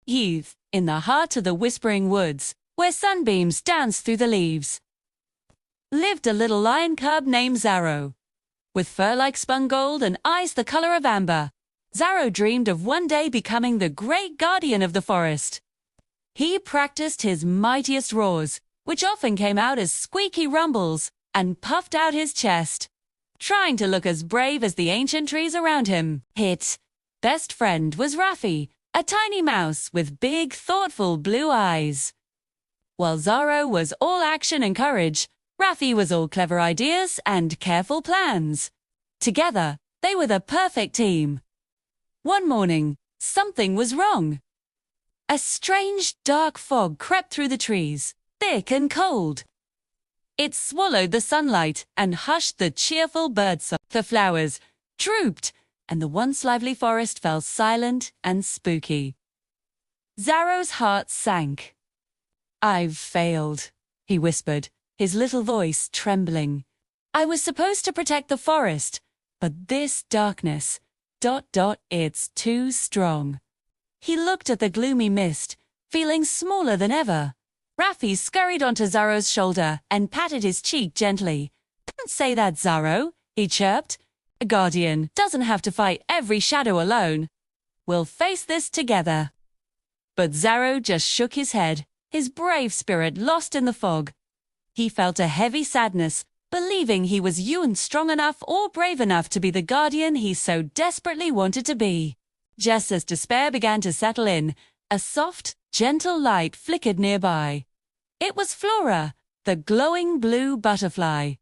Youth, in the heart of the whispering woods, where sunbeams danced through the leaves, lived a little lion cub named Zarro. With fur like spun gold and eyes the color of amber, Zarro dreamed of one day becoming the great guardian of the forest. He practiced his mightiest roars, which often came out as squeaky rumbles, and puffed out his chest, trying to look as brave as the ancient trees around him. His best friend was Raffi, a tiny mouse with big, thoughtful blue eyes. While Zarro was all action and courage, Raffi was all clever ideas and careful plans. Together, they were the perfect team. One morning, something was wrong. A strange, dark fog crept through the trees, thick and cold. It swallowed the sunlight and hushed the cheerful birdsong. The flowers drooped, and the once lively forest fell silent and spooky. Zarro's heart sank. "I've failed," he whispered, his little voice trembling. "I was supposed to protect the forest, but this darkness, it's too strong." He looked at the gloomy mist, feeling smaller than ever. Raffi scurried onto Zarro's shoulder and patted his cheek gently. "Don't say that, Zarro," he chirped. "A guardian doesn't have to fight every shadow alone. We'll face this together." But Zarro just shook his head, his brave spirit lost in the fog. He felt a heavy sadness, believing he was strong enough or brave enough to be the guardian he so desperately wanted to be. Just as despair began to settle in, a soft, gentle light flickered nearby. It was Flora, the glowing blue butterfly.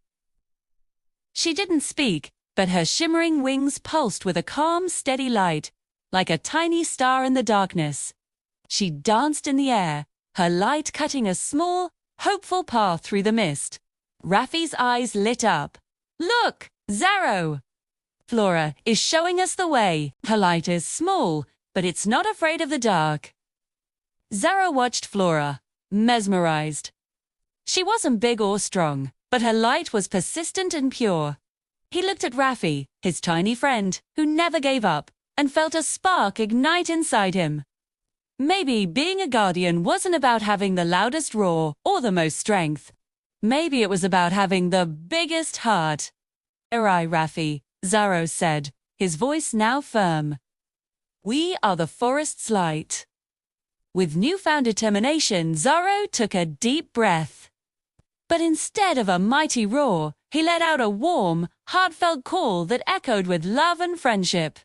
She didn't speak, but her shimmering wings pulsed with a calm, steady light, like a tiny star in the darkness. She danced in the air, her light cutting a small, hopeful path through the mist. Raffi's eyes lit up. "Look, Zarro! Flora is showing us the way. Her light is small, but it's not afraid of the dark." Zarro watched Flora, mesmerized. She wasn't big or strong, but her light was persistent and pure. He looked at Raffi, his tiny friend, who never gave up, and felt a spark ignite inside him. Maybe being a guardian wasn't about having the loudest roar or the most strength. Maybe it was about having the biggest heart. "Here I, Raffi," Zarro said, his voice now firm. "We are the forest's light." With newfound determination, Zarro took a deep breath. But instead of a mighty roar, he let out a warm, heartfelt call that echoed with love and friendship.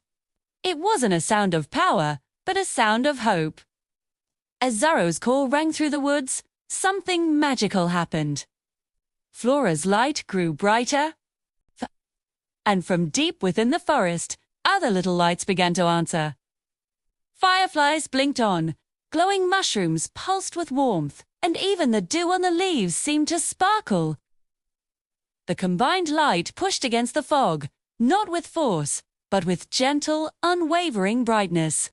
It wasn't a sound of power, but a sound of hope. As Zarro's call rang through the woods, something magical happened. Flora's light grew brighter, and from deep within the forest, other little lights began to answer. Fireflies blinked on, glowing mushrooms pulsed with warmth, and even the dew on the leaves seemed to sparkle. The combined light pushed against the fog, not with force, but with gentle, unwavering brightness.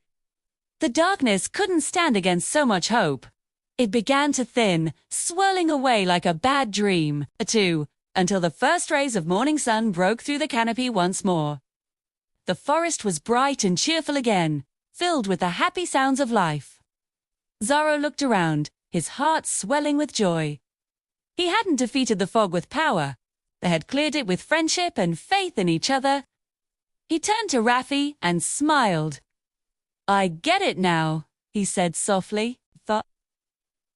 The darkness couldn't stand against so much hope. It began to thin, swirling away like a bad dream, until the first rays of morning sun broke through the canopy once more. The forest was bright and cheerful again, filled with the happy sounds of life. Zarro looked around, his heart swelling with joy. He hadn't defeated the fog with power. They had cleared it with friendship and faith in each other. He turned to Raffi and smiled. "I get it now," he said softly.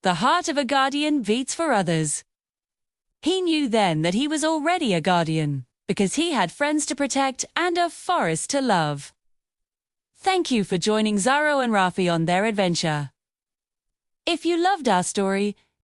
The heart of a guardian beats for others." He knew then that he was already a guardian, because he had friends to protect and a forest to love. Thank you for joining Zarro and Raffi on their adventure. If you loved our story,